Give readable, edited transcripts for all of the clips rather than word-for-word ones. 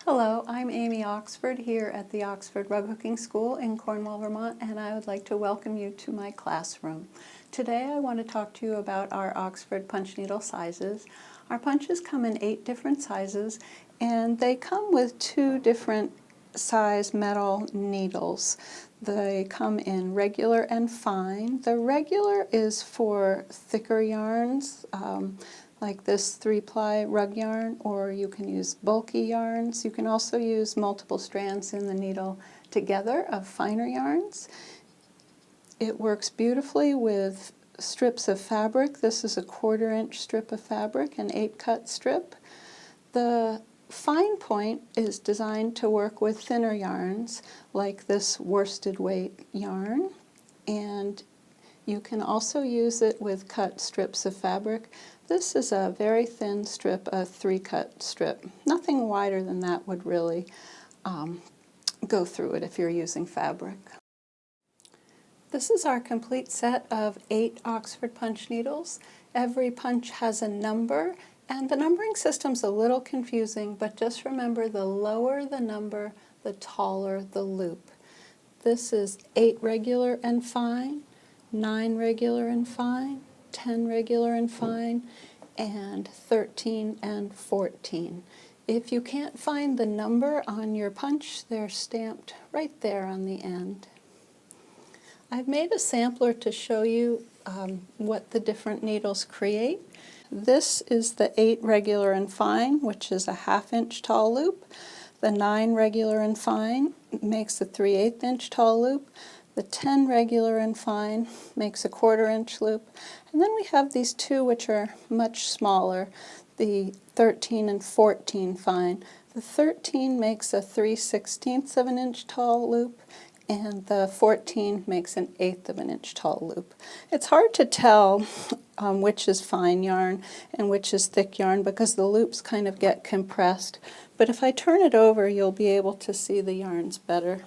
Hello, I'm Amy Oxford here at the Oxford Rug Hooking School in Cornwall, Vermont, and I would like to welcome you to my classroom. Today I want to talk to you about our Oxford punch needle sizes. Our punches come in 8 different sizes, and they come with 2 different size metal needles. They come in regular and fine. The regular is for thicker yarns, like this 3-ply rug yarn, or you can use bulky yarns. You can also use multiple strands in the needle together of finer yarns. It works beautifully with strips of fabric. This is a 1/4 inch strip of fabric, an 8-cut strip. The fine point is designed to work with thinner yarns, like this worsted weight yarn, and you can also use it with cut strips of fabric. This is a very thin strip, a 3-cut strip. Nothing wider than that would really go through it if you're using fabric. This is our complete set of 8 Oxford punch needles. Every punch has a number, and the numbering system's a little confusing, but just remember, the lower the number, the taller the loop. This is 8 regular and fine, 9 regular and fine, 10 regular and fine, and 13 and 14. If you can't find the number on your punch, they're stamped right there on the end. I've made a sampler to show you what the different needles create. This is the 8 regular and fine, which is a 1/2 inch tall loop. The 9 regular and fine makes a 3/8 inch tall loop. The 10 regular and fine makes a 1/4 inch loop. And then we have these 2 which are much smaller, the 13 and 14 fine. The 13 makes a 3/16 of an inch tall loop, and the 14 makes an 1/8 of an inch tall loop. It's hard to tell which is fine yarn and which is thick yarn because the loops kind of get compressed. But if I turn it over, you'll be able to see the yarns better.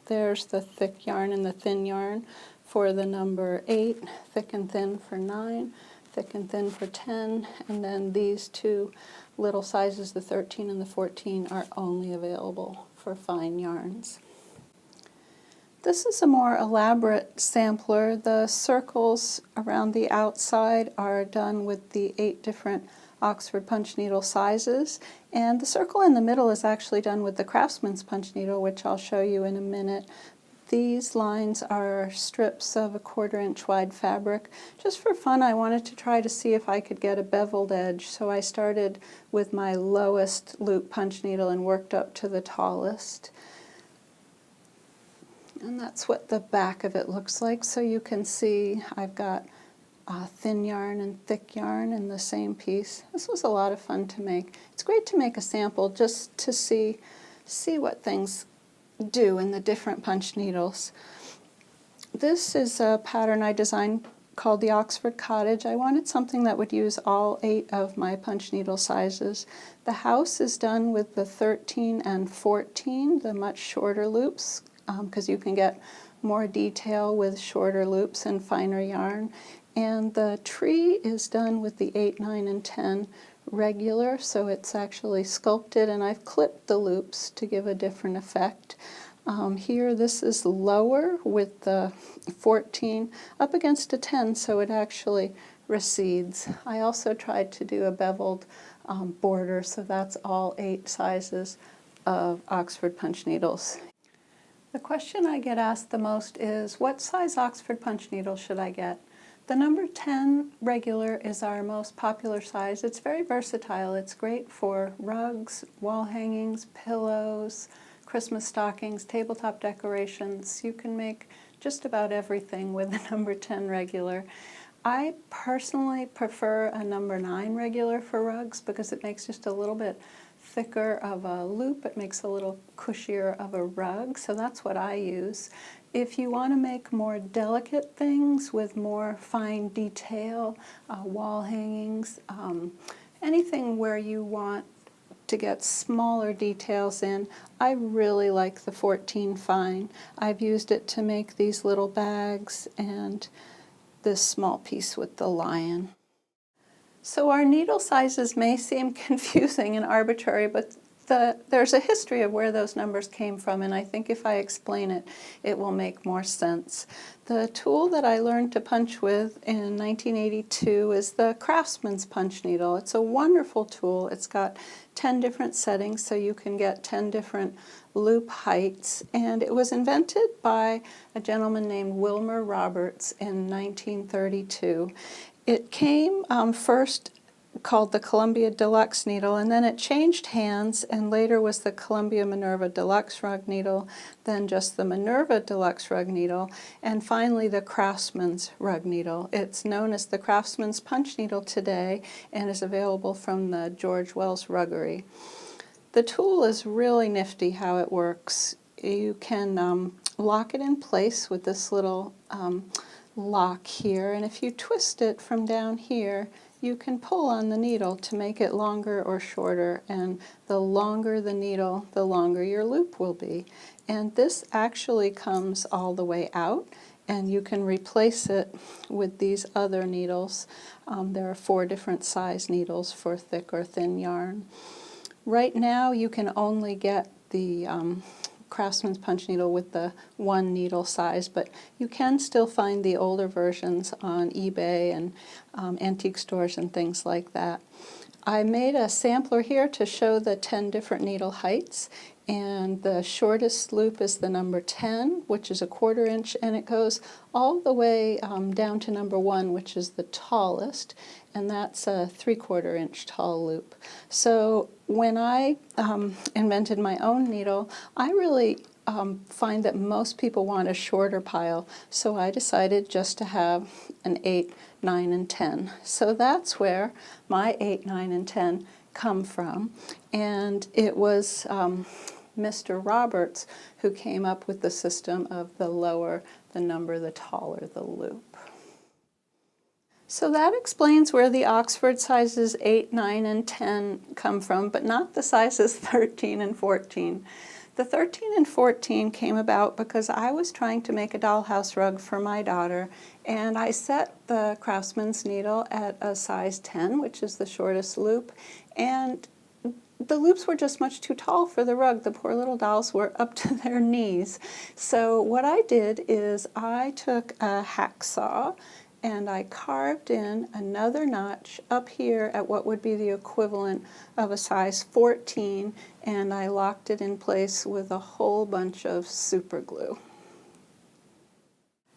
There's the thick yarn and the thin yarn for the number 8, thick and thin for 9, thick and thin for 10, and then these 2 little sizes, the 13 and the 14, are only available for fine yarns. This is a more elaborate sampler. The circles around the outside are done with the 8 different Oxford punch needle sizes, and the circle in the middle is actually done with the Craftsman's punch needle, which I'll show you in a minute. These lines are strips of a 1/4 inch wide fabric. Just for fun, I wanted to try to see if I could get a beveled edge, so I started with my lowest loop punch needle and worked up to the tallest. And that's what the back of it looks like. So you can see I've got thin yarn and thick yarn in the same piece. This was a lot of fun to make. It's great to make a sample just to see what things do in the different punch needles. This is a pattern I designed called the Oxford Cottage. I wanted something that would use all 8 of my punch needle sizes. The house is done with the 13 and 14, the much shorter loops, because you can get more detail with shorter loops and finer yarn. And the tree is done with the 8, 9, and 10 regular, so it's actually sculpted, and I've clipped the loops to give a different effect. Here, this is lower with the 14 up against a 10, so it actually recedes. I also tried to do a beveled border, so that's all 8 sizes of Oxford punch needles. The question I get asked the most is, what size Oxford punch needle should I get? The number 10 regular is our most popular size. It's very versatile. It's great for rugs, wall hangings, pillows, Christmas stockings, tabletop decorations. You can make just about everything with the number 10 regular. I personally prefer a number 9 regular for rugs because it makes just a little bit thicker of a loop. It makes a little cushier of a rug, so that's what I use. If you want to make more delicate things with more fine detail, wall hangings, anything where you want to get smaller details in, I really like the 14 fine. I've used it to make these little bags and this small piece with the lion. So our needle sizes may seem confusing and arbitrary, but there's a history of where those numbers came from, and I think if I explain it, it will make more sense. The tool that I learned to punch with in 1982 is the Craftsman's punch needle. It's a wonderful tool. It's got 10 different settings, so you can get 10 different loop heights, and it was invented by a gentleman named Wilmer Roberts in 1932. It came first called the Columbia Deluxe needle, and then it changed hands and later was the Columbia Minerva Deluxe rug needle, then just the Minerva Deluxe rug needle, and finally the Craftsman's rug needle. It's known as the Craftsman's punch needle today and is available from the George Wells Ruggery. The tool is really nifty how it works. You can lock it in place with this little lock here, and if you twist it from down here, you can pull on the needle to make it longer or shorter, and the longer the needle, the longer your loop will be. And this actually comes all the way out, and you can replace it with these other needles. There are 4 different size needles for thick or thin yarn. Right now you can only get the Craftsman's punch needle with the 1 needle size, but you can still find the older versions on eBay and antique stores and things like that. I made a sampler here to show the 10 different needle heights, and the shortest loop is the number 10, which is a 1/4 inch, and it goes all the way down to number 1, which is the tallest, and that's a 3/4 inch tall loop. So when I invented my own needle, I really find that most people want a shorter pile, so I decided just to have an 8, 9, and 10. So that's where my 8, 9, and 10 come from, and it was Mr. Roberts who came up with the system of the lower the number, the taller the loop. So that explains where the Oxford sizes 8, 9, and 10 come from, but not the sizes 13 and 14. The 13 and 14 came about because I was trying to make a dollhouse rug for my daughter, and I set the Craftsman's needle at a size 10, which is the shortest loop, and the loops were just much too tall for the rug. The poor little dolls were up to their knees. So what I did is I took a hacksaw and I carved in another notch up here at what would be the equivalent of a size 14, and I locked it in place with a whole bunch of super glue.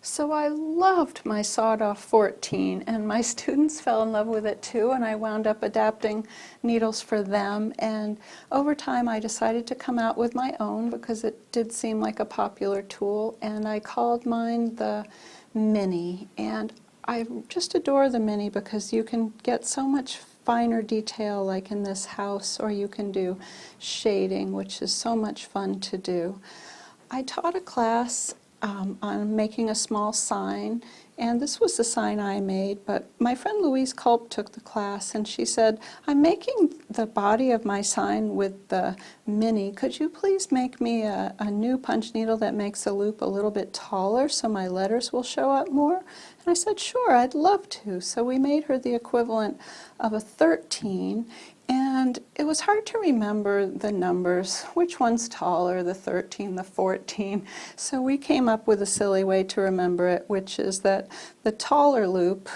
So I loved my sawed-off 14, and my students fell in love with it too, and I wound up adapting needles for them, and over time I decided to come out with my own because it did seem like a popular tool, and I called mine the Mini. And I just adore the Mini because you can get so much finer detail like in this house, or you can do shading, which is so much fun to do. I taught a class on making a small sign, and this was the sign I made, but my friend Louise Culp took the class and she said, "I'm making the body of my sign with the Mini. Could you please make me a new punch needle that makes the loop a little bit taller so my letters will show up more?" And I said, "Sure, I'd love to." So we made her the equivalent of a 13, and it was hard to remember the numbers, which one's taller, the 13, the 14. So we came up with a silly way to remember it, which is that the taller loop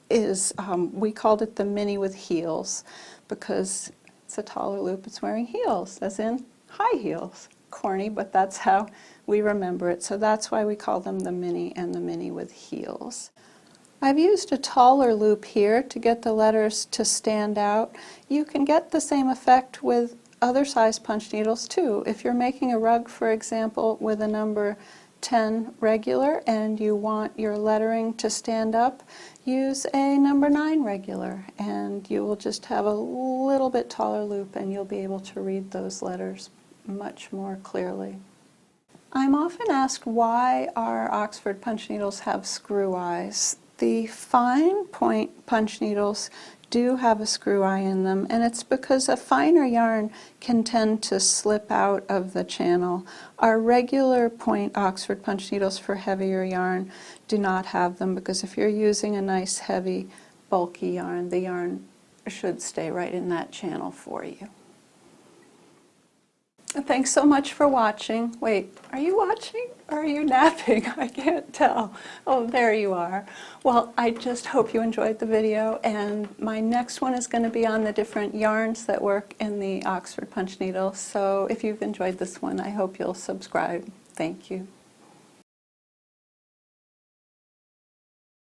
is, we called it the Mini with heels, because it's a taller loop, it's wearing heels, as in high heels. Corny, but that's how we remember it. So that's why we call them the Mini and the Mini with heels. I've used a taller loop here to get the letters to stand out. You can get the same effect with other size punch needles too. If you're making a rug, for example, with a number 10 regular and you want your lettering to stand up, use a number 9 regular, and you will just have a little bit taller loop and you'll be able to read those letters much more clearly. I'm often asked why our Oxford punch needles have screw eyes. The fine point punch needles do have a screw eye in them, and it's because a finer yarn can tend to slip out of the channel. Our regular point Oxford punch needles for heavier yarn do not have them, because if you're using a nice heavy bulky yarn, the yarn should stay right in that channel for you. Thanks so much for watching. Wait, are you watching or are you napping? I can't tell. Oh, there you are. Well, I just hope you enjoyed the video, and my next one is going to be on the different yarns that work in the Oxford punch needle. So if you've enjoyed this one, I hope you'll subscribe. Thank you.